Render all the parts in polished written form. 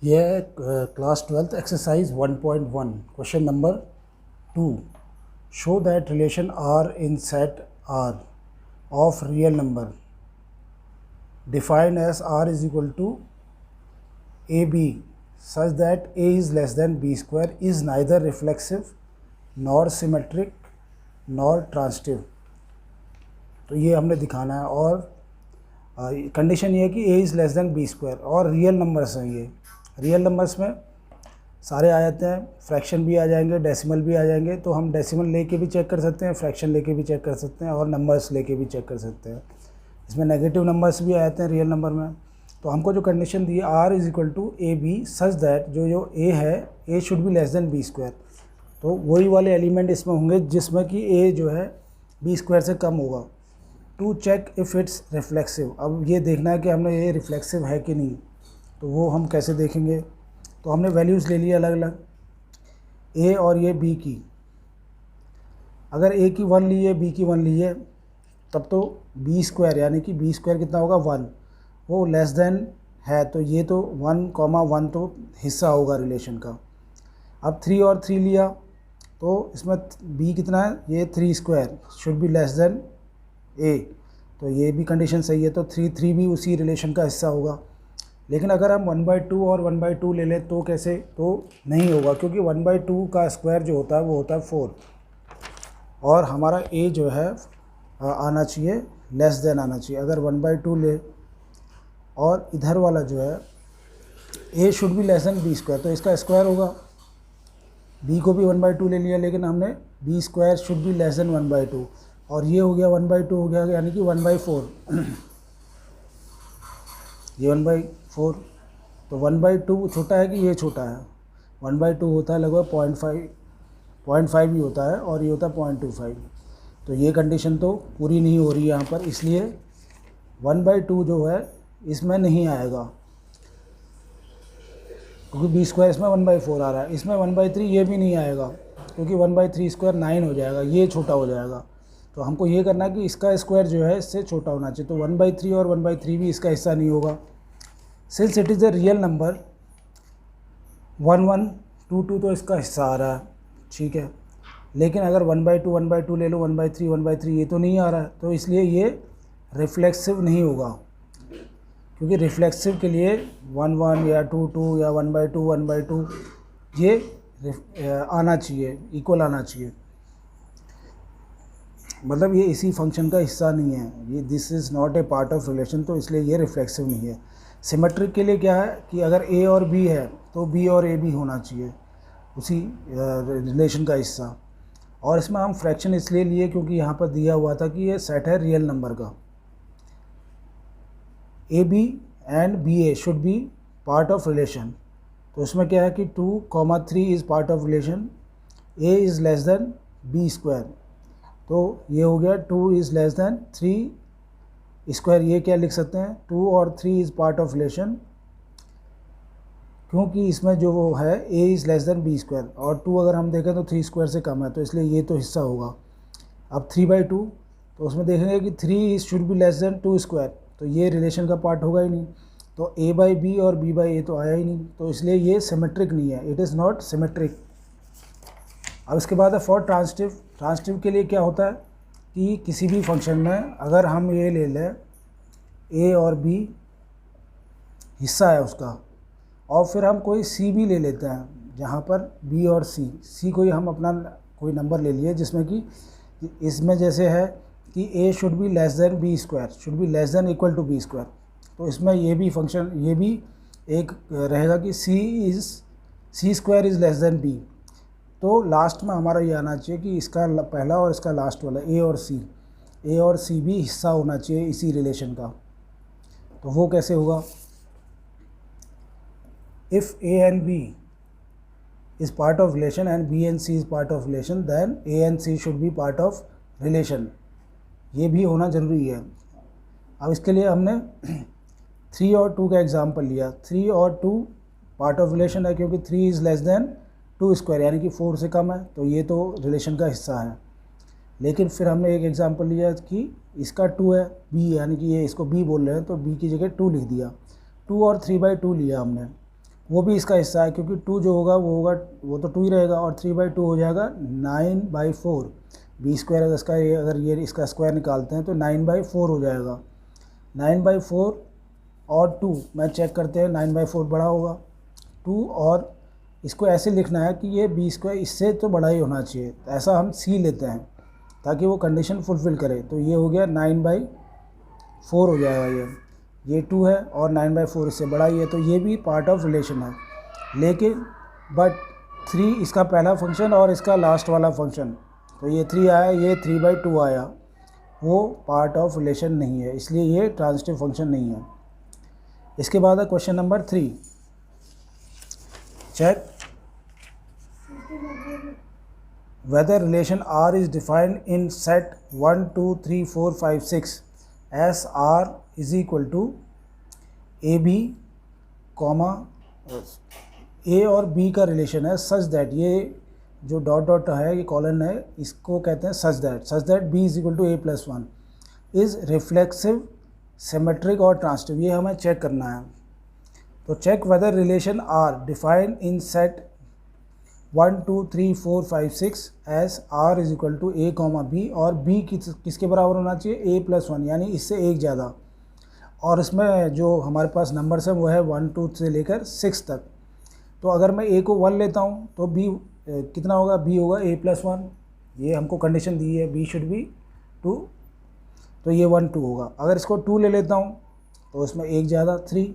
ये है class 12th exercise 1.1 question number 2। Show that relation R in set R of real number defined as R is equal to A B such that a is less than B square is neither reflexive nor symmetric nor transitive. तो ये हमने दिखाना है और condition ये है कि a is less than B square और रियल नंबर्स हैं। ये रियल नंबर्स में सारे आ जाते हैं, फ्रैक्शन भी आ जाएंगे, डेसिमल भी आ जाएंगे। तो हम डेसिमल लेके भी चेक कर सकते हैं, फ्रैक्शन लेके भी चेक कर सकते हैं और नंबर्स लेके भी चेक कर सकते हैं। इसमें नेगेटिव नंबर्स भी आ जाते हैं रियल नंबर में। तो हमको जो कंडीशन दी है R is equal to A B such that जो ए है A should be less than B square. तो वही वाले एलिमेंट इसमें होंगे जिसमें कि ए जो है बी स्क्वायर से कम होगा। To check if it's reflexive, अब ये देखना है कि हमने ये रिफ्लेक्सिव है कि नहीं। तो वो हम कैसे देखेंगे, तो हमने वैल्यूज़ ले ली अलग अलग ए और ये बी की। अगर ए की 1 ली है, बी की 1 ली है, तब तो बी स्क्वायर यानी कि बी स्क्वायर कितना होगा 1, वो लेस देन है। तो ये तो 1,1 तो हिस्सा होगा रिलेशन का। अब 3 और 3 लिया तो इसमें बी कितना है, ये 3 square should be less than A. तो ये भी कंडीशन सही है, तो 3 भी उसी रिलेशन का हिस्सा होगा। लेकिन अगर हम 1/2 और 1/2 ले लें तो कैसे, तो नहीं होगा, क्योंकि 1/2 का स्क्वायर जो होता है वो होता है 4 और हमारा ए जो है आना चाहिए लेस देन आना चाहिए। अगर 1/2 ले और इधर वाला जो है A should be less than B square, तो इसका स्क्वायर होगा। बी को भी 1/2 ले लिया, लेकिन हमने b square should be less than 1/2 और ये हो गया 1/2 हो गया, यानी कि 1/4 ये 1/4। तो 1/2 छोटा है कि ये छोटा है, 1/2 होता है लगभग 0.5 ही होता है और ये होता है 0.25। तो ये कंडीशन तो पूरी नहीं हो रही है यहाँ पर, इसलिए 1/2 जो है इसमें नहीं आएगा, क्योंकि बी स्क्वायर इसमें 1/4 आ रहा है। इसमें 1/3 ये भी नहीं आएगा, क्योंकि 1/3 स्क्वायर 9 हो जाएगा, ये छोटा हो जाएगा। तो हमको ये करना है कि इसका स्क्वायर जो है इससे छोटा होना चाहिए। तो 1/3 और 1/3 भी इसका हिस्सा नहीं होगा। Since it is a real number 1 1 2 2 तो इसका हिस्सा आ रहा है, ठीक है। लेकिन अगर 1/2 ले लो, 1/3 ये तो नहीं आ रहा है, तो इसलिए ये रिफ्लेक्सिव नहीं होगा। क्योंकि रिफ्लेक्सिव के लिए 1 1 या 2 2 या 1/2 ये आना चाहिए, इक्वल आना चाहिए। मतलब ये इसी फंक्शन का हिस्सा नहीं है, ये this is not a part of relation, तो इसलिए ये रिफ्लेक्सिव नहीं है। सिमेट्रिक के लिए क्या है कि अगर ए और बी है तो बी और ए भी होना चाहिए उसी रिलेशन का हिस्सा। और इसमें हम फ्रैक्शन इसलिए लिए क्योंकि यहाँ पर दिया हुआ था कि ये सेट है रियल नंबर का। A b and b a should be part of relation. तो इसमें क्या है कि 2,3 is part of relation, a is less than B square. तो ये हो गया 2 इज़ लेस देन 3 स्क्वायर। ये क्या लिख सकते हैं, 2 और 3 इज़ पार्ट ऑफ रिलेशन, क्योंकि इसमें जो वो है a is less than B square और 2 अगर हम देखें तो 3 स्क्वायर से कम है, तो इसलिए ये तो हिस्सा होगा। अब 3/2 तो उसमें देखेंगे कि 3 should be less then 2 square, तो ये रिलेशन का पार्ट होगा ही नहीं। तो a/b और b/a तो आया ही नहीं, तो इसलिए ये सिमेट्रिक नहीं है, इट इज़ नॉट सिमेट्रिक। अब इसके बाद है फॉर ट्रांसिटिव। ट्रांसिटिव के लिए क्या होता है कि किसी भी फंक्शन में अगर हम ये ले लें ए और बी हिस्सा है उसका, और फिर हम कोई सी भी ले लेते हैं जहाँ पर बी और सी कोई हम अपना कोई नंबर ले लिए, जिसमें कि इसमें जैसे है कि A should be less than B square, should be less than equal to B square. तो इसमें ये भी फंक्शन ये भी एक रहेगा कि C square is less than B. तो लास्ट में हमारा ये आना चाहिए कि इसका पहला और इसका लास्ट वाला ए और सी भी हिस्सा होना चाहिए इसी रिलेशन का। तो वो कैसे होगा, if a and b is part of relation and b and c is part of relation, then a and c should be part of relation. ये भी होना ज़रूरी है। अब इसके लिए हमने 3 और 2 का एग्जाम्पल लिया। 3 और 2 पार्ट ऑफ रिलेशन है, क्योंकि 3 इज़ लेस देन 2 स्क्वायर यानी कि 4 से कम है, तो ये तो रिलेशन का हिस्सा है। लेकिन फिर हमने एक एग्जांपल लिया कि इसका 2 है बी, यानी कि ये इसको बी बोल रहे हैं, तो बी की जगह 2 लिख दिया। 2 और 3/2 लिया हमने, वो भी इसका हिस्सा है, क्योंकि 2 जो होगा वो तो 2 ही रहेगा, और 3/2 हो जाएगा 9/4। बी स्क्वायर अगर ये इसका स्क्वायर निकालते हैं तो 9/4 हो जाएगा। 9/4 और 2 मैं चेक करते हैं, 9/4 बड़ा होगा 2, और इसको ऐसे लिखना है कि ये बी स्क्वायर इससे तो बड़ा ही होना चाहिए, ऐसा हम सी लेते हैं ताकि वो कंडीशन फुलफ़िल करे। तो ये हो गया 9/4 हो जाएगा, ये 2 है और 9/4 इससे बड़ा ही है, तो ये भी पार्ट ऑफ रिलेशन है। लेकिन बट 3 इसका पहला फंक्शन और इसका लास्ट वाला फंक्शन, तो ये 3 आया, ये 3/2 आया, वो पार्ट ऑफ रिलेशन नहीं है, इसलिए ये ट्रांजिटिव फंक्शन नहीं है। इसके बाद है question number 3। Check whether relation R is defined in set 1 2 3 4 5 6 as R is equal to AB, A और B का रिलेशन है सच दैट, ये जो डॉट डॉट है, ये कॉलन है, इसको कहते हैं such that B is equal to A+1 is reflexive, symmetric और ट्रांजिटिव। ये हमें चेक करना है। तो check whether relation R defined in set 1 2 3 4 5 6 as R is equal to A, B, और B किसके बराबर होना चाहिए, A+1, यानी इससे एक ज़्यादा। और इसमें जो हमारे पास नंबर्स हैं वो है 1 2 से लेकर 6 तक। तो अगर मैं A को 1 लेता हूँ तो B कितना होगा, B होगा A+1, ये हमको कंडीशन दी है, B शुड बी 2, तो ये 1 2 होगा। अगर इसको 2 ले लेता हूँ तो इसमें एक ज़्यादा 3,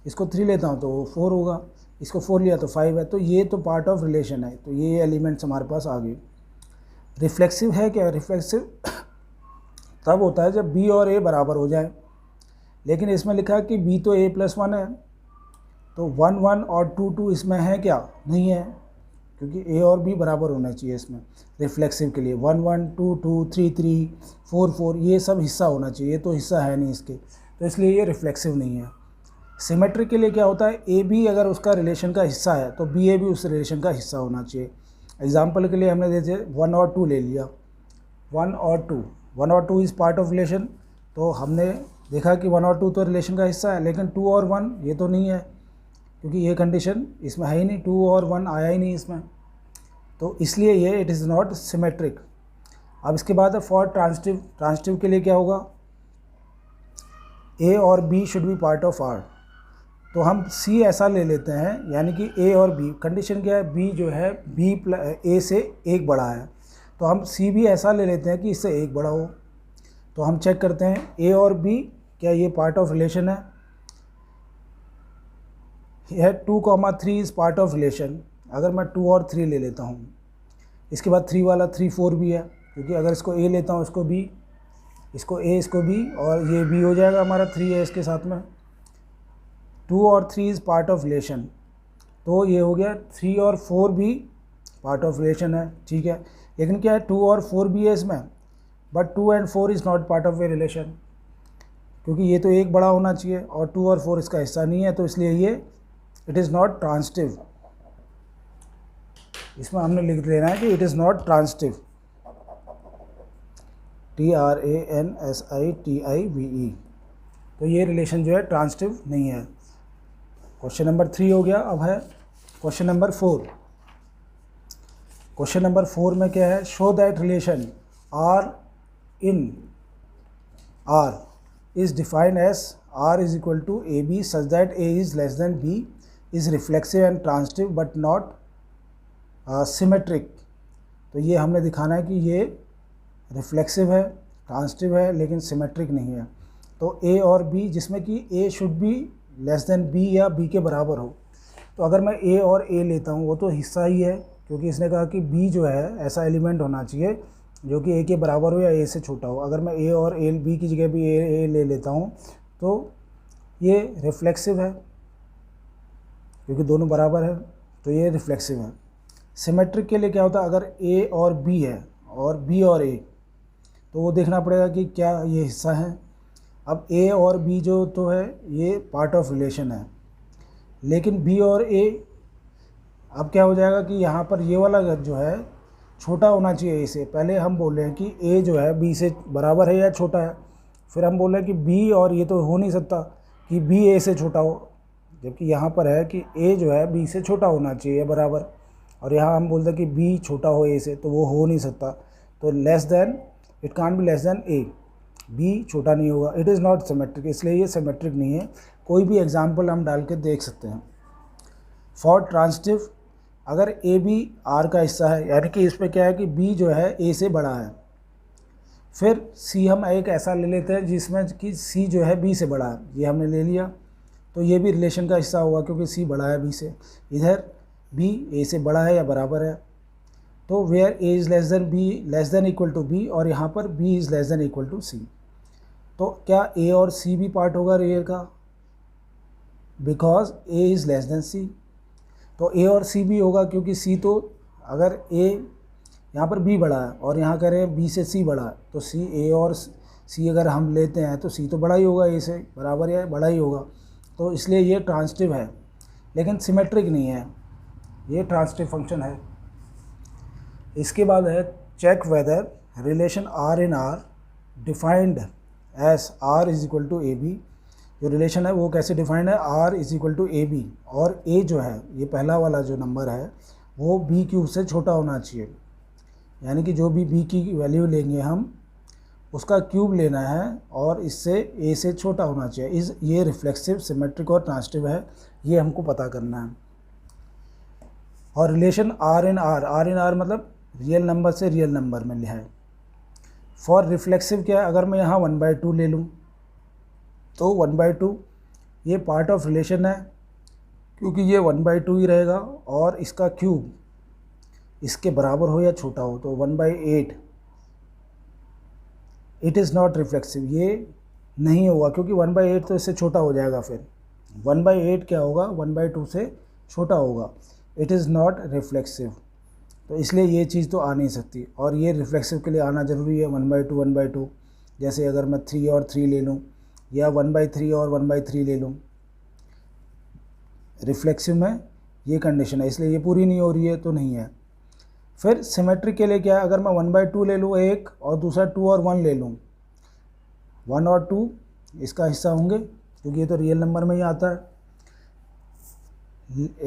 इसको 3 लेता हूँ तो 4 होगा, इसको 4 लिया तो 5 है। तो ये तो पार्ट ऑफ रिलेशन है, तो ये एलिमेंट्स हमारे पास आ गए। रिफ्लेक्सिव है क्या, रिफ्लेक्सिव तब होता है जब B और A बराबर हो जाए, लेकिन इसमें लिखा है कि B तो A+1 है, तो 1 1 और 2 2 इसमें है क्या, नहीं है, क्योंकि A और B बराबर होना चाहिए इसमें रिफ्लेक्सिव के लिए। 1 1 2 2 3 3 4 4 ये सब हिस्सा होना चाहिए, ये तो हिस्सा है नहीं इसके, तो इसलिए ये रिफ्लेक्सिव नहीं है। सिमेट्रिक के लिए क्या होता है, ए बी अगर उसका रिलेशन का हिस्सा है तो बी ए भी उस रिलेशन का हिस्सा होना चाहिए। एग्जाम्पल के लिए हमने जैसे 1 और 2 ले लिया, 1 और 2 इज़ पार्ट ऑफ रिलेशन, तो हमने देखा कि 1 और 2 तो रिलेशन का हिस्सा है, लेकिन 2 और 1 ये तो नहीं है, क्योंकि ये कंडीशन इसमें है ही नहीं, 2 और 1 आया ही नहीं इसमें, तो इसलिए ये इट इज़ नॉट सिमेट्रिक। अब इसके बाद है फॉर ट्रांजिटिव के लिए क्या होगा, ए और b should be part of R. तो हम सी ऐसा ले लेते हैं, यानी कि ए और बी, कंडीशन क्या है, बी जो है ए से एक बड़ा है, तो हम सी भी ऐसा ले लेते हैं कि इससे एक बड़ा हो। तो हम चेक करते हैं ए और बी क्या ये पार्ट ऑफ रिलेशन है, यह 2 3 इज़ पार्ट ऑफ रिलेशन। अगर मैं 2 और 3 ले लेता हूँ, इसके बाद 3 वाला 3 4 भी है, क्योंकि अगर इसको ए लेता हूँ, इसको बी, इसको ए, इसको बी, और ये बी हो जाएगा हमारा 3 है इसके साथ में। 2 और 3 इज़ पार्ट ऑफ रिलेशन, तो ये हो गया 3 और 4 भी पार्ट ऑफ रिलेशन है, ठीक है। लेकिन क्या है, 2 और 4 भी है इसमें, but 2 and 4 is not part of a relation, क्योंकि ये तो एक बड़ा होना चाहिए और 2 और 4 इसका हिस्सा नहीं है, तो इसलिए ये इट इज़ नॉट ट्रांजिटिव। इसमें हमने लिख लेना है कि it is not transitive, TRANSITIVE, तो ये रिलेशन जो है ट्रांजिटिव नहीं है। क्वेश्चन नंबर 3 हो गया। अब है क्वेश्चन नंबर 4। क्वेश्चन नंबर 4 में क्या है, show that relation R in R is defined as R is equal to A B such that a is less than b, is reflexive and transitive but not symmetric. तो ये हमने दिखाना है कि ये रिफ्लेक्सिव है, ट्रांजिटिव है, लेकिन सिमेट्रिक नहीं है। तो ए और बी, जिसमें कि A should be less than B या बी के बराबर हो। तो अगर मैं ए और ए लेता हूँ, वो तो हिस्सा ही है, क्योंकि इसने कहा कि बी जो है ऐसा एलिमेंट होना चाहिए जो कि ए के बराबर हो या ए से छोटा हो। अगर मैं ए और ए बी की जगह भी ए ले लेता हूँ तो ये रिफ्लेक्सिव है, क्योंकि दोनों बराबर है, तो ये रिफ्लेक्सिव है। सिमेट्रिक के लिए क्या होता है, अगर ए और बी है और बी और ए, तो वो देखना पड़ेगा कि क्या ये हिस्सा है। अब ए और बी जो तो है ये पार्ट ऑफ रिलेशन है, लेकिन बी और ए, अब क्या हो जाएगा कि यहाँ पर ये वाला जो है छोटा होना चाहिए ए से। पहले हम बोल रहे हैं कि ए जो है बी से बराबर है या छोटा है, फिर हम बोल रहे हैं कि बी और ये तो हो नहीं सकता कि बी ए से छोटा हो, जबकि यहाँ पर है कि a जो है b से छोटा होना चाहिए बराबर, और यहाँ हम बोलते हैं कि b छोटा हो a से, तो वो हो नहीं सकता। तो less than, it can't be less then a, b छोटा नहीं होगा। इट इज़ नॉट सिमेट्रिक, इसलिए ये सिमेट्रिक नहीं है। कोई भी एग्जाम्पल हम डाल के देख सकते हैं। फॉर ट्रांसिटिव, अगर ए बी आर का हिस्सा है, यानी कि इसमें क्या है कि बी जो है ए से बड़ा है, फिर सी हम एक ऐसा ले लेते हैं जिसमें कि सी जो है बी से बड़ा है, ये हमने ले लिया, तो ये भी रिलेशन का हिस्सा होगा क्योंकि सी बड़ा है बी से। इधर बी ए से बड़ा है या बराबर है, तो where A is less than B, less than equal to B, और यहाँ पर B is less than equal to C. तो क्या ए और सी भी पार्ट होगा रियल का, because A is less than C. तो ए और सी भी होगा क्योंकि सी, तो अगर ए यहाँ पर बी बड़ा है और यहाँ कह रहे हैं बी से सी बड़ा है, तो सी, ए और सी अगर हम लेते हैं तो सी तो बड़ा ही होगा ए से, बराबर या बड़ा ही होगा। तो इसलिए ये ट्रांसिटिव है, लेकिन सिमेट्रिक नहीं है, ये ट्रांसिटिव फंक्शन है। इसके बाद है check whether relation R in R defined as R is equal to A b. जो रिलेशन है वो कैसे डिफाइंड है, R is equal to A b, और ए जो है ये पहला वाला जो नंबर है वो बी क्यूब से छोटा होना चाहिए, यानी कि जो भी बी की वैल्यू लेंगे हम उसका क्यूब लेना है और इससे ए से छोटा होना चाहिए। ये रिफ्लेक्सिव, सिमेट्रिक और ट्रांसिटिव है, ये हमको पता करना है। और relation R in R, R in R मतलब रियल नंबर से रियल नंबर में है। फॉर रिफ्लेक्सिव क्या है, अगर मैं यहाँ 1/2 ले लूँ तो 1/2 ये पार्ट ऑफ रिलेशन है क्योंकि ये 1/2 ही रहेगा, और इसका क्यूब इसके बराबर हो या छोटा हो, तो 1/8 इट इज़ नॉट रिफ्लेक्सिव, ये नहीं होगा क्योंकि 1/8 तो इससे छोटा हो जाएगा। फिर 1/8 क्या होगा, 1/2 से छोटा होगा, इट इज़ नॉट रिफ्लेक्सिव। तो इसलिए ये चीज़ तो आ नहीं सकती, और ये रिफ्लेक्सिव के लिए आना ज़रूरी है 1/2 1/2। जैसे अगर मैं 3 और 3 ले लूँ या 1/3 और 1/3 ले लूँ, रिफ्लेक्सिव में ये कंडीशन है, इसलिए ये पूरी नहीं हो रही है तो नहीं है। फिर सिमेट्रिक के लिए क्या है, अगर मैं 1/2 ले लूँ एक, और दूसरा 2 और 1 ले लूँ, 1 और 2 इसका हिस्सा होंगे क्योंकि ये तो रियल नंबर में ही आता है,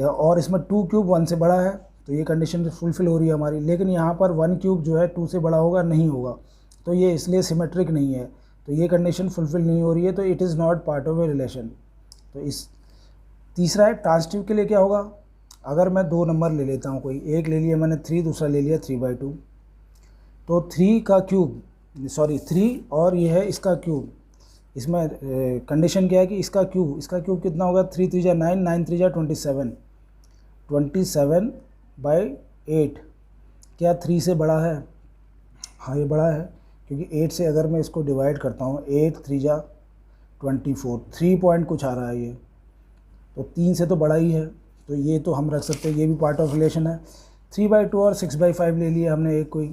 और इसमें 2 क्यूब 1 से बड़ा है, तो ये कंडीशन फुलफिल हो रही है हमारी। लेकिन यहाँ पर 1 क्यूब जो है 2 से बड़ा होगा नहीं होगा, तो ये इसलिए सिमेट्रिक नहीं है, तो ये कंडीशन फुलफिल नहीं हो रही है, तो it is not part of a relation. तो इस तीसरा है ट्रांसिटिव के लिए क्या होगा, अगर मैं 2 नंबर ले लेता हूँ, कोई एक ले लिया मैंने 3, दूसरा ले लिया 3/2, तो 3 का क्यूब, सॉरी 3 और ये है इसका क्यूब, इसमें कंडीशन क्या है कि इसका क्यूब कितना होगा, 3 3 9, 9 3 27, 27/8 क्या 3 से बड़ा है, हाँ ये बड़ा है, क्योंकि 8 से अगर मैं इसको डिवाइड करता हूँ, 8 3 24, 3 पॉइंट कुछ आ रहा है ये, तो 3 से तो बड़ा ही है, तो ये तो हम रख सकते हैं, ये भी पार्ट ऑफ रिलेशन है। 3/2 और 6/5 ले लिया हमने एक कोई,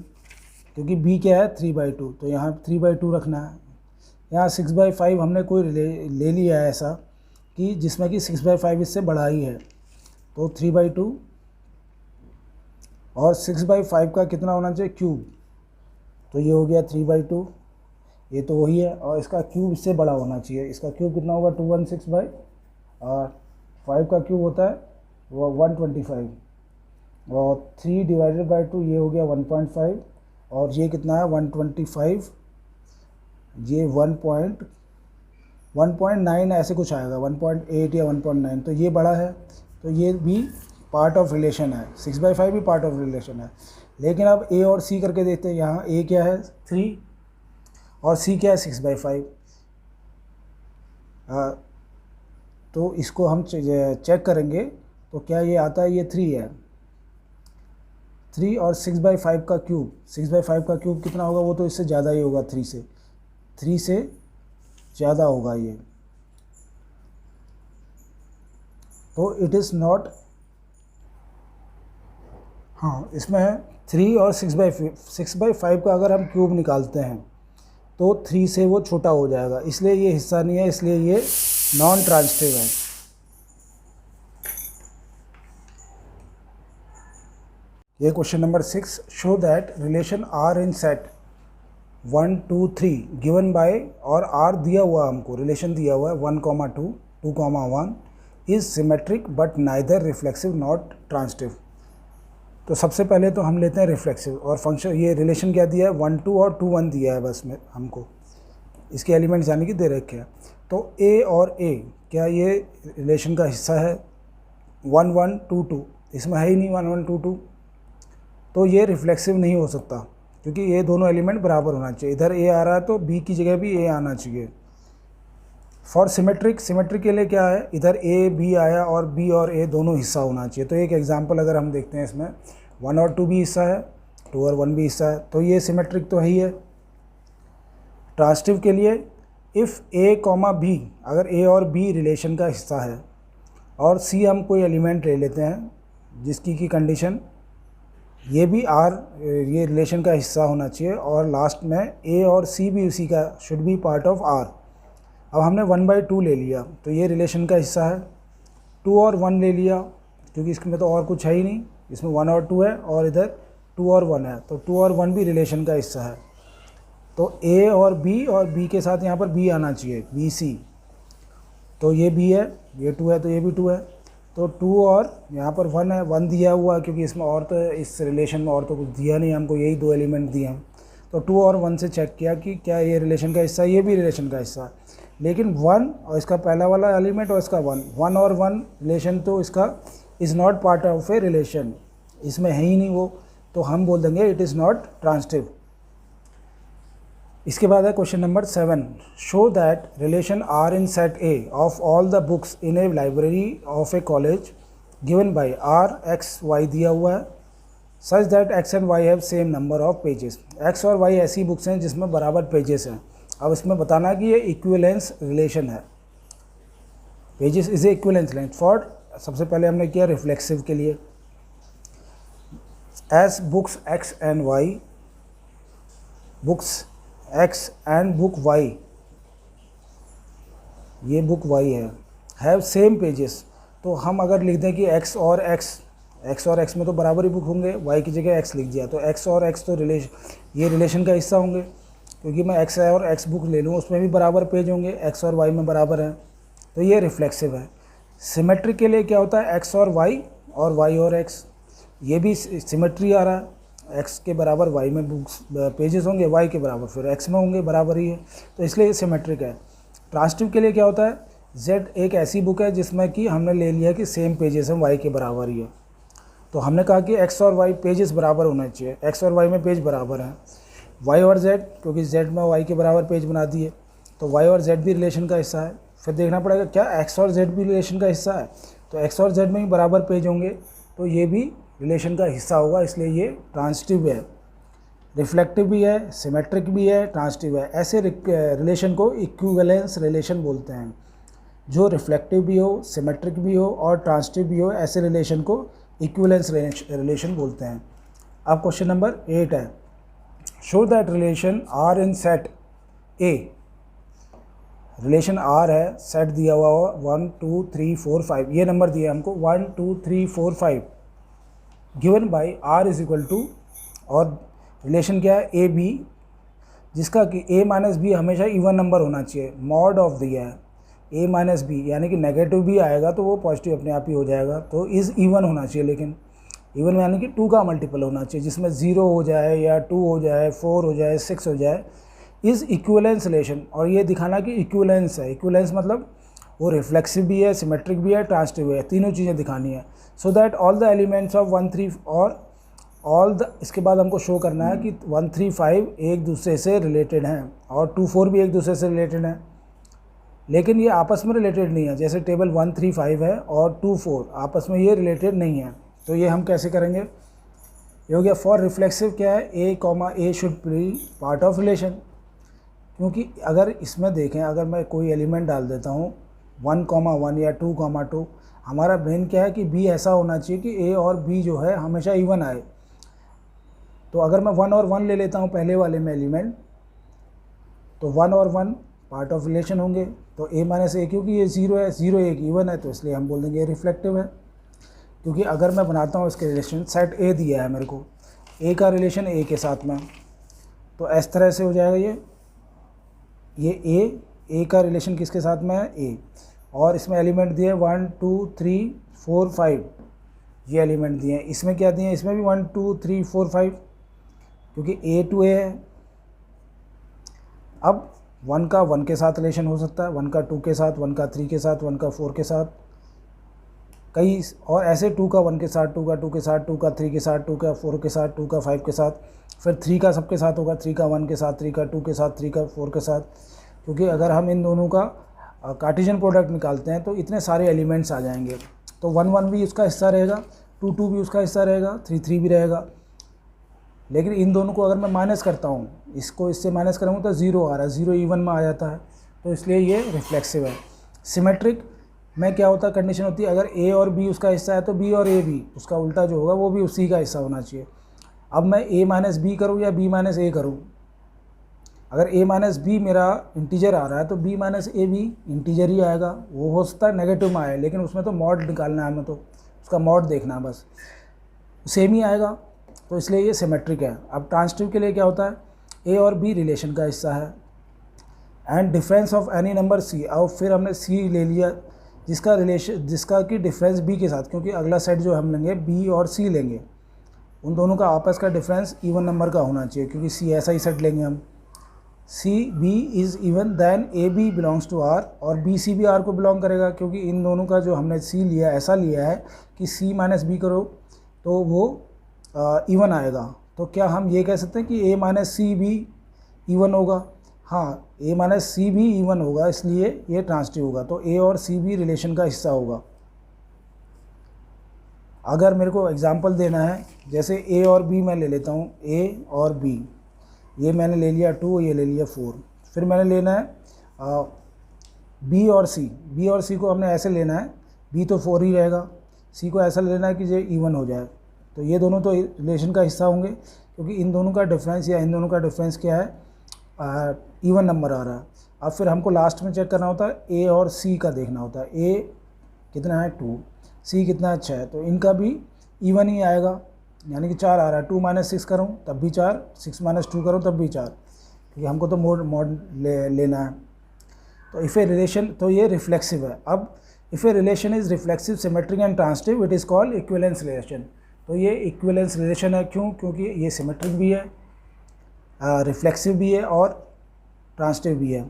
क्योंकि b क्या है 3/2, तो यहाँ 3/2 रखना है। यहाँ 6/5 हमने कोई ले लिया है ऐसा कि जिसमें कि 6/5 इससे बड़ा ही है, तो 3/2 और 6/5 का कितना होना चाहिए क्यूब, तो ये हो गया 3/2, ये तो वही है, और इसका क्यूब इससे बड़ा होना चाहिए, इसका क्यूब कितना होगा 216 और 5 का क्यूब होता है वो 125, और 3/2 ये हो गया 1.5, और ये कितना है 125, ये 1.9 ऐसे कुछ आएगा, 1.8 या 1.9, तो ये बड़ा है, तो ये भी पार्ट ऑफ रिलेशन है, 6/5 भी पार्ट ऑफ रिलेशन है। लेकिन अब ए और सी करके देखते हैं, यहाँ ए क्या है 3 और सी क्या है 6/5, तो इसको हम चेक करेंगे तो क्या ये आता है, ये 3 है, 3 और 6/5 का क्यूब, 6/5 का क्यूब कितना होगा, वो तो इससे ज़्यादा ही होगा, 3 से ज़्यादा होगा ये, तो इट इज़ नॉट, हाँ इसमें है 3 और 6/5 का अगर हम क्यूब निकालते हैं तो 3 से वो छोटा हो जाएगा, इसलिए ये हिस्सा नहीं है, इसलिए ये नॉन ट्रांसिटिव है। ये question number 6, show that relation R in set 1 2 3 given by, और आर दिया हुआ हमको, रिलेशन दिया हुआ है 1, 2, 2, 1 is symmetric but neither reflexive not transitive. तो सबसे पहले तो हम लेते हैं रिफ्लेक्सिव, और फंक्शन ये रिलेशन क्या दिया है 1 2 और 2 1 दिया है बस में हमको, इसके एलिमेंट्स यानी कि दे रखे हैं। तो ए और ए क्या ये रिलेशन का हिस्सा है 1 1 2 2, इसमें है ही नहीं 1 1 2 2, तो ये रिफ्लेक्सिव नहीं हो सकता क्योंकि ये दोनों एलिमेंट बराबर होना चाहिए। इधर ए आ रहा है तो बी की जगह भी ए आना चाहिए। फॉर सिमेट्रिक, सिमेट्रिक के लिए क्या है, इधर ए बी आया और बी और ए दोनों हिस्सा होना चाहिए। तो एक एग्जांपल अगर हम देखते हैं इसमें 1 और 2 भी हिस्सा है, 2 और 1 भी हिस्सा है, तो ये सिमेट्रिक तो है ही है। ट्रांसटिव के लिए इफ़ ए कॉमा बी, अगर ए और बी रिलेशन का हिस्सा है और सी हम कोई एलिमेंट ले लेते हैं जिसकी की कंडीशन ये भी आर ये रिलेशन का हिस्सा होना चाहिए, और लास्ट में ए और सी भी उसी का should be part of R. अब हमने 1/2 ले लिया तो ये रिलेशन का हिस्सा है, 2 और 1 ले लिया क्योंकि इसमें तो और कुछ है ही नहीं, इसमें 1 और 2 है और इधर 2 और 1 है, तो 2 और 1 भी रिलेशन का हिस्सा है। तो ए और बी के साथ यहाँ पर बी आना चाहिए, बी सी, तो ये बी है, ये 2 है तो ये भी 2 है, तो 2 और यहाँ पर 1 है, 1 दिया हुआ है क्योंकि इसमें और तो इस रिलेशन में और तो कुछ दिया नहीं हमको, यही 2 एलिमेंट दिए हैं। तो 2 और 1 से चेक किया कि क्या ये रिलेशन का हिस्सा है, ये भी रिलेशन का हिस्सा है, लेकिन 1 और इसका पहला वाला एलिमेंट और इसका 1 और 1 रिलेशन तो इसका is not part of a relation, इसमें है ही नहीं वो, तो हम बोल देंगे इट इज़ नॉट ट्रांसटिव। इसके बाद है question number 7, show that relation R in set A of all the books in a library of a college given by R x y दिया हुआ है such that x and y have same number of pages. X और y ऐसी books हैं जिसमें बराबर pages हैं। अब इसमें बताना है कि ये इक्विवेलेंस रिलेशन है, pages is a equivalence length for, सबसे पहले हमने किया रिफ्लेक्सिव के लिए, as books x and y, books x and book y, ये बुक वाई है, हैव सेम पेजेस, तो हम अगर लिख दें कि एक्स और एक्स में तो बराबर ही बुक होंगे, वाई की जगह एक्स लिख दिया, तो एक्स और एक्स तो ये रिलेशन का हिस्सा होंगे क्योंकि मैं एक्स और एक्स बुक ले लूँ उसमें भी बराबर पेज होंगे, एक्स और वाई में बराबर हैं, तो ये रिफ्लेक्सिव है। सिमेट्रिक के लिए क्या होता है, एक्स और वाई और एक्स, ये भी सिमेट्री आ रहा है, एक्स के बराबर वाई में बुक्स पेजेस होंगे, वाई के बराबर फिर एक्स में होंगे, बराबर ही है, तो इसलिए ये सिमेट्रिक है। ट्रांसटिव के लिए क्या होता है, जेड एक ऐसी बुक है जिसमें कि हमने ले लिया कि सेम पेजेस हैं, वाई के बराबर ही है, तो हमने कहा कि एक्स और वाई पेजेस बराबर होने चाहिए, एक्स और वाई में पेज बराबर हैं। वाई और जेड, क्योंकि जेड में वाई के बराबर पेज बना दिए, तो वाई और जेड भी रिलेशन का हिस्सा है। फिर देखना पड़ेगा क्या एक्स और जेड भी रिलेशन का हिस्सा है, तो एक्स और जेड में भी बराबर पेज होंगे, तो ये भी रिलेशन का हिस्सा होगा, इसलिए ये ट्रांसटिव है। रिफ्लेक्टिव भी है, सिमेट्रिक भी है, ट्रांसटिव है। ऐसे रिलेशन को इक्विवेलेंस रिलेशन बोलते हैं। जो रिफ्लेक्टिव भी हो, सिमेट्रिक भी हो और ट्रांसटिव भी हो, ऐसे रिलेशन को इक्विवेलेंस रिलेशन बोलते हैं। अब क्वेश्चन नंबर 8 है, show that relation R in set A, relation R है, सेट दिया हुआ हो 1 2 3 4 5, ये नंबर दिया हमको 1 2 3 4 5, given by R is equal to, और रिलेशन क्या है ए बी, जिसका कि ए माइनस बी हमेशा इवन नंबर होना चाहिए, मॉड ऑफ दिया है ए माइनस बी, यानी कि नेगेटिव भी आएगा तो वो पॉजिटिव अपने आप ही हो जाएगा, तो इज़ इवन होना चाहिए, लेकिन इवन यानी कि 2 का मल्टीपल होना चाहिए, जिसमें 0 हो जाए या 2 हो जाए, 4 हो जाए, 6 हो जाए, इज़ इक्विवेलेंस रिलेशन। और ये दिखाना कि इक्विवेलेंस है, इक्विवेलेंस मतलब वो रिफ्लेक्सिव भी है, सिमेट्रिक भी है, ट्रांसटिव है, तीनों चीज़ें दिखानी है। So that all the elements of 1 3 और ऑल द, इसके बाद हमको शो करना है कि 1 3 5 एक दूसरे से रिलेटेड हैं और 2 4 भी एक दूसरे से रिलेटेड हैं, लेकिन ये आपस में रिलेटेड नहीं है। जैसे टेबल 1 3 5 है और 2 4 आपस में ये रिलेटेड नहीं है, तो ये हम कैसे करेंगे, ये हो गया फॉर रिफ्लेक्सिव क्या है, A should be part of relation, क्योंकि अगर इसमें देखें, अगर मैं कोई एलिमेंट डाल देता हूँ 1 या 2 हमारा मेन क्या है कि बी ऐसा होना चाहिए कि ए और बी जो है हमेशा इवन आए। तो अगर मैं 1 और 1 ले लेता हूँ पहले वाले में एलिमेंट, तो 1 और 1 पार्ट ऑफ रिलेशन होंगे, तो ए माइनस ए, क्योंकि ये 0 है, 0 एक इवन है, तो इसलिए हम बोल देंगे ये रिफ्लेक्टिव है। क्योंकि अगर मैं बनाता हूँ इसके रिलेशन, सेट ए दिया है मेरे को, ए का रिलेशन ए के साथ में, तो इस तरह से हो जाएगा ये ए का रिलेशन किसके साथ में है, ए, और इसमें एलिमेंट दिए 1 2 3 4 5, ये एलिमेंट दिए हैं। इसमें क्या दिए हैं, इसमें भी 1 2 3 4 5, क्योंकि ए टू ए है। अब 1 का 1 के साथ रिलेशन हो सकता है, 1 का 2 के साथ, 1 का 3 के साथ, 1 का 4 के साथ, कई और ऐसे 2 का 1 के साथ, 2 का 2 के साथ, 2 का 3 के साथ, 2 का 4 के साथ, 2 का 5 के साथ, फिर 3 का सबके साथ होगा, 3 का 1 के साथ, 3 का 2 के साथ, 3 का 4 के साथ। क्योंकि अगर हम इन दोनों का कार्टेशियन प्रोडक्ट निकालते हैं तो इतने सारे एलिमेंट्स आ जाएंगे। तो 1 1 भी उसका हिस्सा रहेगा, 2 2 भी उसका हिस्सा रहेगा, 3 3 भी रहेगा। लेकिन इन दोनों को अगर मैं माइनस करता हूँ, इसको इससे माइनस करूँगा तो 0 आ रहा है, 0 इवन में आ जाता है, तो इसलिए ये रिफ्लेक्सिव है। सिमेट्रिक में क्या होता है, कंडीशन होती है अगर ए और बी उसका हिस्सा है तो बी और ए भी उसका उल्टा जो होगा वो भी उसी का हिस्सा होना चाहिए। अब मैं ए माइनस बी करूँ या बी माइनस ए करूँ, अगर ए माइनस बी मेरा इंटीजर आ रहा है तो बी माइनस ए भी इंटीजर ही आएगा। वो हो सकता है नेगेटिव में आए, लेकिन उसमें तो मॉड निकालना है हमें, तो उसका मॉड देखना है, बस सेम ही आएगा। तो इसलिए ये सिमेट्रिक है। अब ट्रांसिटिव के लिए क्या होता है, ए और बी रिलेशन का हिस्सा है and difference of any number c. अब फिर हमने सी ले लिया जिसका रिलेशन, जिसका कि डिफरेंस बी के साथ, क्योंकि अगला सेट जो हम लेंगे बी और सी लेंगे, उन दोनों का आपस का डिफरेंस इवन नंबर का होना चाहिए, क्योंकि सी ऐसा ही सेट लेंगे हम। C b is even then a b belongs to R, और बी सी भी आर को बिलोंग करेगा, क्योंकि इन दोनों का जो हमने सी लिया ऐसा लिया है कि सी माइनस बी करो तो वो इवन आएगा। तो क्या हम ये कह सकते हैं कि ए माइनस सी भी इवन होगा? हाँ, ए माइनस सी भी इवन होगा, इसलिए ये ट्रांसिटिव होगा। तो ए और सी भी रिलेशन का हिस्सा होगा। अगर मेरे को एग्जांपल देना है, जैसे ए और बी मैं ले लेता हूँ, ए और बी, ये मैंने ले लिया 2, ये ले लिया 4। फिर मैंने लेना है बी और सी, बी और सी को हमने ऐसे लेना है, बी तो 4 ही रहेगा, सी को ऐसा लेना है कि ये इवन हो जाए। तो ये दोनों तो रिलेशन का हिस्सा होंगे, क्योंकि इन दोनों का डिफरेंस या इन दोनों का डिफरेंस क्या है, इवन नंबर आ रहा है। अब फिर हमको लास्ट में चेक करना होता है, ए और सी का देखना होता है, ए कितना है 2, सी कितना है 6, तो इनका भी इवन ही आएगा, यानी कि 4 आ रहा है। 2 माइनस 6 करूँ तब भी 4, 6 माइनस 2 करूँ तब भी 4, क्योंकि हमको तो मोड लेना है। तो इफ़ ए रिलेशन, तो ये रिफ्लेक्सिव है। अब if a relation is reflexive, symmetric and transitive, it is called equivalence relation. तो ये इक्विवेलेंस रिलेशन है, क्यों? क्योंकि ये सिमेट्रिक भी है, रिफ्लेक्सिव भी है और ट्रांसिटिव भी है।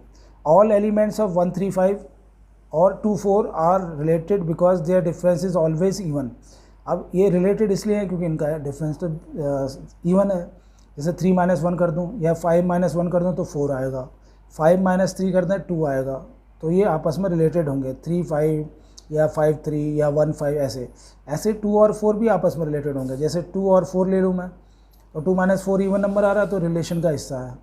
ऑल एलिमेंट्स ऑफ 1 3 5 और 2 4 R related because their difference is always even. अब ये रिलेटेड इसलिए है क्योंकि इनका डिफरेंस तो इवन है। जैसे 3 माइनस 1 कर दूँ या 5 माइनस 1 कर दूँ तो 4 आएगा, 5 माइनस 3 कर दें 2 आएगा। तो ये आपस में रिलेटेड होंगे, 3 5 या 5 3 या 1 5, ऐसे 2 और 4 भी आपस में रिलेटेड होंगे। जैसे 2 और 4 ले लूँ मैं, तो 2 माइनस 4 इवन नंबर आ रहा है, तो रिलेशन का हिस्सा है।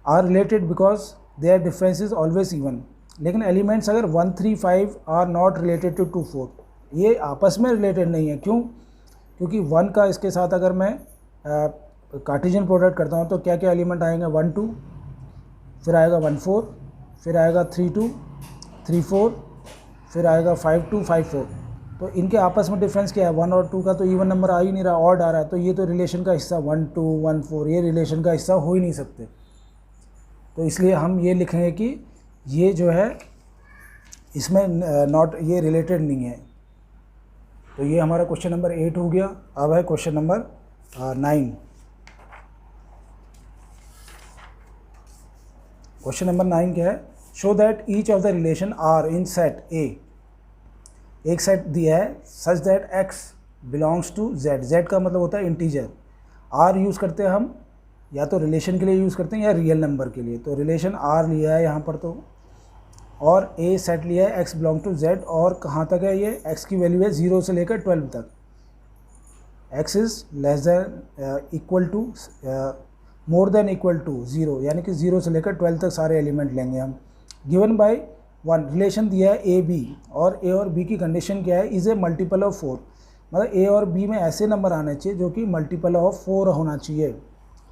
R related because their difference is always even. लेकिन एलिमेंट्स अगर 1 3 5 आर नॉट रिलेटेड टू 2 4, ये आपस में रिलेटेड नहीं है। क्यों? क्योंकि 1 का इसके साथ अगर मैं कार्टेशियन प्रोडक्ट करता हूँ तो क्या क्या एलिमेंट आएंगे, 1 2, फिर आएगा 1 4, फिर आएगा 3 2 3 4, फिर आएगा 5 2 5 4। तो इनके आपस में डिफरेंस क्या है, 1 और 2 का तो इवन नंबर आ ही नहीं रहा, ऑड आ रहा है। तो ये तो रिलेशन का हिस्सा 1 2 1 4, ये रिलेशन का हिस्सा हो ही नहीं सकते। तो इसलिए हम ये लिखेंगे कि ये जो है इसमें नॉट, ये रिलेटेड नहीं है। तो ये हमारा क्वेश्चन नंबर 8 हो गया। अब है क्वेश्चन नंबर 9। क्वेश्चन नंबर 9 क्या है, show that each of the relation R in set A. एक सेट दिया है such that x belongs to z, z का मतलब होता है इंटीजर। r यूज़ करते हैं हम या तो रिलेशन के लिए यूज़ करते हैं या रियल नंबर के लिए। तो रिलेशन r लिया है यहाँ पर, तो और a सेट लिया है x बिलोंग टू z, और कहाँ तक है ये, x की वैल्यू है 0 से लेकर 12 तक। x is less than equal to more than equal to 0, यानी कि 0 से लेकर 12 तक सारे एलिमेंट लेंगे हम। गिवन बाय 1, रिलेशन दिया है ए बी, और ए और बी की कंडीशन क्या है, इज़ ए मल्टीपल ऑफ 4। मतलब ए और बी में ऐसे नंबर आने चाहिए जो कि मल्टीपल ऑफ 4 होना चाहिए।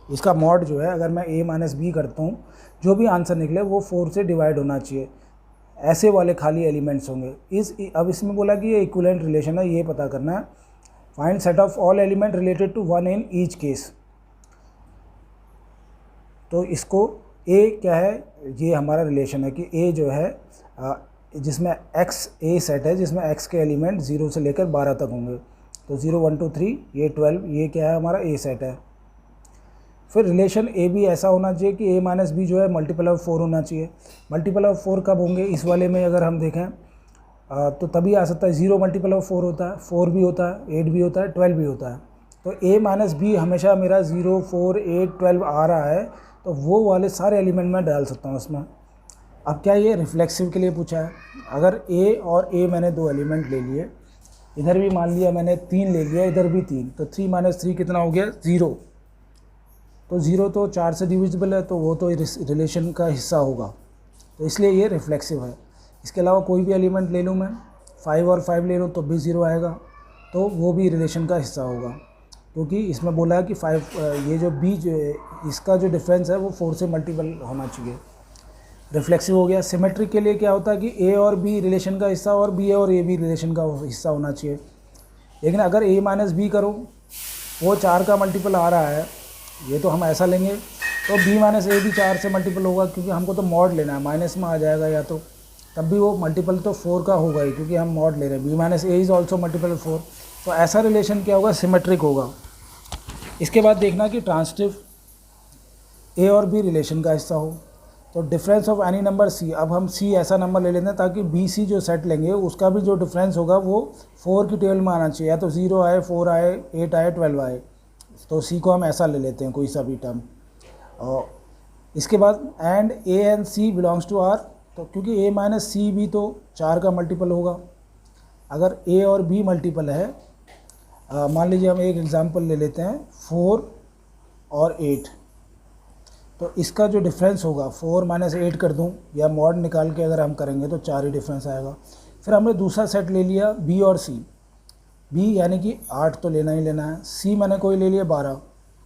इसका मॉड जो है, अगर मैं a माइनस बी करता हूँ, जो भी आंसर निकले वो 4 से डिवाइड होना चाहिए। ऐसे वाले खाली एलिमेंट्स होंगे। अब इसमें बोला कि ये इक्विवेलेंट रिलेशन है, ये पता करना है। Find set of all element related to 1 in each case. तो इसको a क्या है, ये हमारा रिलेशन है कि a जो है जिसमें एक्स ए सेट है, जिसमें एक्स के एलिमेंट 0 से लेकर 12 तक होंगे। तो 0 1 2 3 ये 12, ये क्या है हमारा ए सेट है। फिर रिलेशन ए बी ऐसा होना चाहिए कि ए माइनस बी जो है मल्टीपल ऑफ 4 होना चाहिए। मल्टीपल ऑफ 4 कब होंगे इस वाले में अगर हम देखें तो तभी आ सकता है। 0 मल्टीपल ऑफ 4 होता है, 4 भी होता है, 8 भी होता है, 12 भी होता है। तो ए माइनस बी हमेशा मेरा 0 4 8 12 आ रहा है, तो वो वाले सारे एलिमेंट मैं डाल सकता हूँ इसमें। अब क्या ये रिफ्लेक्सिव के लिए पूछा है। अगर ए और ए मैंने 2 एलिमेंट ले लिए, इधर भी मान लिया मैंने 3 ले लिया, इधर भी 3, तो 3 माइनस 3 कितना हो गया 0। तो 0 तो 4 से डिविजिबल है, तो वो तो रिलेशन का हिस्सा होगा, तो इसलिए ये रिफ्लेक्सिव है। इसके अलावा कोई भी एलिमेंट ले लूँ मैं, 5 और 5 ले लूँ तो भी 0 आएगा, तो वो भी रिलेशन का हिस्सा होगा, क्योंकि इसमें बोला है कि 5 ये जो बी जो इसका जो डिफरेंस है वो 4 से मल्टीपल होना चाहिए। रिफ्लेक्सिव हो गया। सिमेट्रिक के लिए क्या होता है कि ए और बी रिलेशन का हिस्सा और बी और ए भी रिलेशन का हिस्सा होना चाहिए। लेकिन अगर ए माइनस बी करो, वो 4 का मल्टीपल आ रहा है, ये तो हम ऐसा लेंगे, तो बी माइनस ए भी 4 से मल्टीपल होगा, क्योंकि हमको तो मॉड लेना है, माइनस में आ जाएगा या तो, तब भी वो मल्टीपल तो 4 का होगा ही, क्योंकि हम मॉड ले रहे हैं। B minus a is also multiple 4, तो ऐसा रिलेशन क्या होगा, सिमेट्रिक होगा। इसके बाद देखना कि ट्रांसिटिव ए और बी रिलेशन का हिस्सा हो, तो difference of any number c. अब हम सी ऐसा नंबर ले लेते हैं ताकि बी सी जो सेट लेंगे उसका भी जो डिफरेंस होगा वो 4 की टेबल में आना चाहिए, या तो 0 आए, 4 आए, 8 आए, 12 आए। तो सी को हम ऐसा ले लेते हैं कोई सा भी टर्म। और इसके बाद and a and c belongs to R, तो क्योंकि ए माइनस सी भी तो 4 का मल्टीपल होगा। अगर ए और बी मल्टीपल है, मान लीजिए हम एक एग्जांपल ले लेते हैं 4 और 8, तो इसका जो डिफरेंस होगा 4 माइनस 8 कर दूं या मॉड निकाल के अगर हम करेंगे तो 4 ही डिफरेंस आएगा। फिर हमने दूसरा सेट ले लिया बी और सी, बी यानी कि 8 तो लेना ही लेना है, सी मैंने कोई ले लिया 12,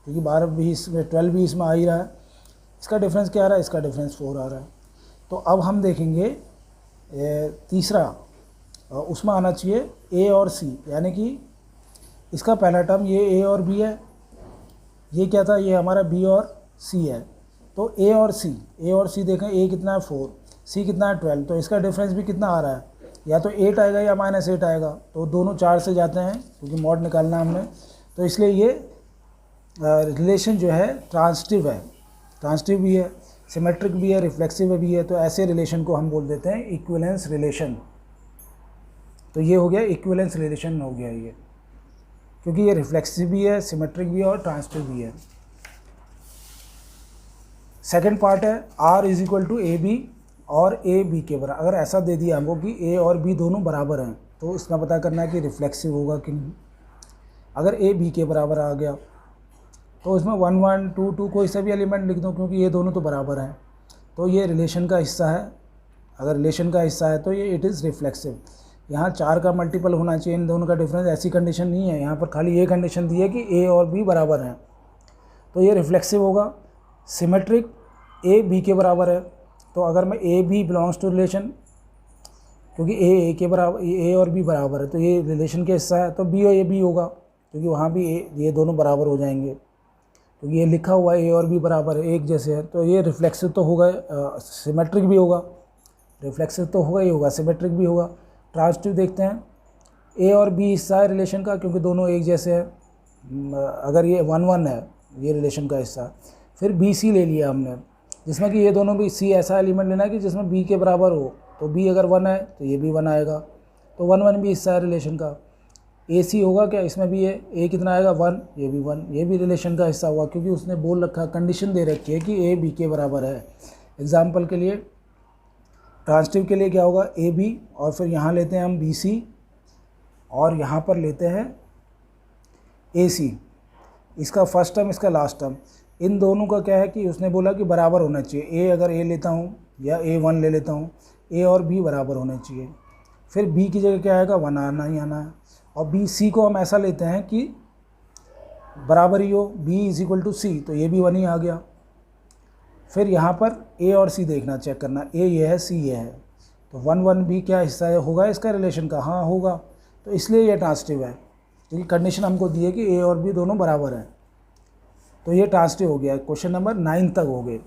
क्योंकि 12 भी इसमें 12 भी इसमें आ ही रहा है। इसका डिफरेंस क्या आ रहा है, इसका डिफरेंस 4 आ रहा है। तो अब हम देखेंगे तीसरा, उसमें आना चाहिए ए और सी, यानी कि इसका पहला टर्म ये ए और बी है, ये क्या था, ये हमारा बी और सी है। तो ए और सी देखें, ए कितना है 4, सी कितना है 12, तो इसका डिफरेंस भी कितना आ रहा है, या तो 8 आएगा या माइनस 8 आएगा, तो दोनों 4 से जाते हैं क्योंकि मॉड निकालना है हमने। तो इसलिए ये रिलेशन जो है ट्रांसिटिव है, ट्रांसिटिव भी है, सिमेट्रिक भी है, रिफ्लेक्सिव भी है। तो ऐसे रिलेशन को हम बोल देते हैं इक्विवेलेंस रिलेशन। तो ये हो गया इक्विवेलेंस रिलेशन हो गया ये, क्योंकि ये रिफ्लेक्सिव भी है, सिमेट्रिक भी है और ट्रांसिटिव भी है। Second part is R is equal to A b और ए बी के बराबर। अगर ऐसा दे दिया हमको कि ए और बी दोनों बराबर हैं, तो इसमें पता करना है कि रिफ्लेक्सिव होगा कि नहीं। अगर ए बी के बराबर आ गया तो इसमें 1 1 2 2 कोई सा भी एलिमेंट लिख दो, क्योंकि ये दोनों तो बराबर हैं, तो ये रिलेशन का हिस्सा है। अगर रिलेशन का हिस्सा है तो ये इट इज़ रिफ्लेक्सिव। यहाँ 4 का मल्टीपल होना चाहिए इन दोनों का डिफरेंस, ऐसी कंडीशन नहीं है, यहाँ पर खाली ये कंडीशन दी है कि ए और बी बराबर हैं, तो ये रिफ्लेक्सिव होगा। सिमेट्रिक ए बी के बराबर है, तो अगर मैं a b belongs to relation, क्योंकि ए के बराबर, ए और बी बराबर है, तो ये रिलेशन के हिस्सा है, तो बी और ए बी होगा, क्योंकि वहाँ भी ये दोनों बराबर हो जाएंगे, क्योंकि ये लिखा हुआ है ए और बी बराबर है, एक जैसे है। तो ये रिफ्लेक्सिव तो होगा, सिमेट्रिक भी होगा, रिफ्लेक्सिव तो होगा ही होगा, सिमेट्रिक भी होगा। ट्रांसिटिव देखते हैं, ए और बी हिस्सा है रिलेशन का, क्योंकि दोनों एक जैसे हैं। अगर ये 1 1 है, ये रिलेशन का हिस्सा। फिर बी सी ले लिया हमने, जिसमें कि ये दोनों भी, सी ऐसा एलिमेंट लेना है कि जिसमें बी के बराबर हो, तो बी अगर 1 है तो ये भी 1 आएगा, तो 1 1 भी हिस्सा है रिलेशन का। ए सी होगा क्या, इसमें भी है, ए कितना आएगा 1, ये भी 1, ये भी रिलेशन का हिस्सा हुआ, क्योंकि उसने बोल रखा, कंडीशन दे रखी है कि ए बी के बराबर है। एग्जाम्पल के लिए ट्रांसिटिव के लिए क्या होगा, ए बी, और फिर यहाँ लेते हैं हम बी सी, और यहाँ पर लेते हैं ए सी, इसका फर्स्ट टर्म, इसका लास्ट टर्म। इन दोनों का क्या है कि उसने बोला कि बराबर होना चाहिए, ए अगर ए लेता हूँ या ए 1 ले लेता हूँ, ए और बी बराबर होने चाहिए। फिर बी की जगह क्या आएगा, 1 आना ही आना है। और बी सी को हम ऐसा लेते हैं कि बराबर ही हो, B is equal to C, तो ये भी 1 ही आ गया। फिर यहाँ पर ए और सी देखना, चेक करना, ए ये है, सी ये है, तो 1 1 भी क्या हिस्सा है, होगा इसका रिलेशन का, हाँ होगा, तो इसलिए ये ट्रांसिटिव है, क्योंकि कंडीशन हमको दी है कि ए और बी दोनों बराबर हैं। तो ये ट्रांसिटिव हो गया। क्वेश्चन नंबर 9 तक हो गए।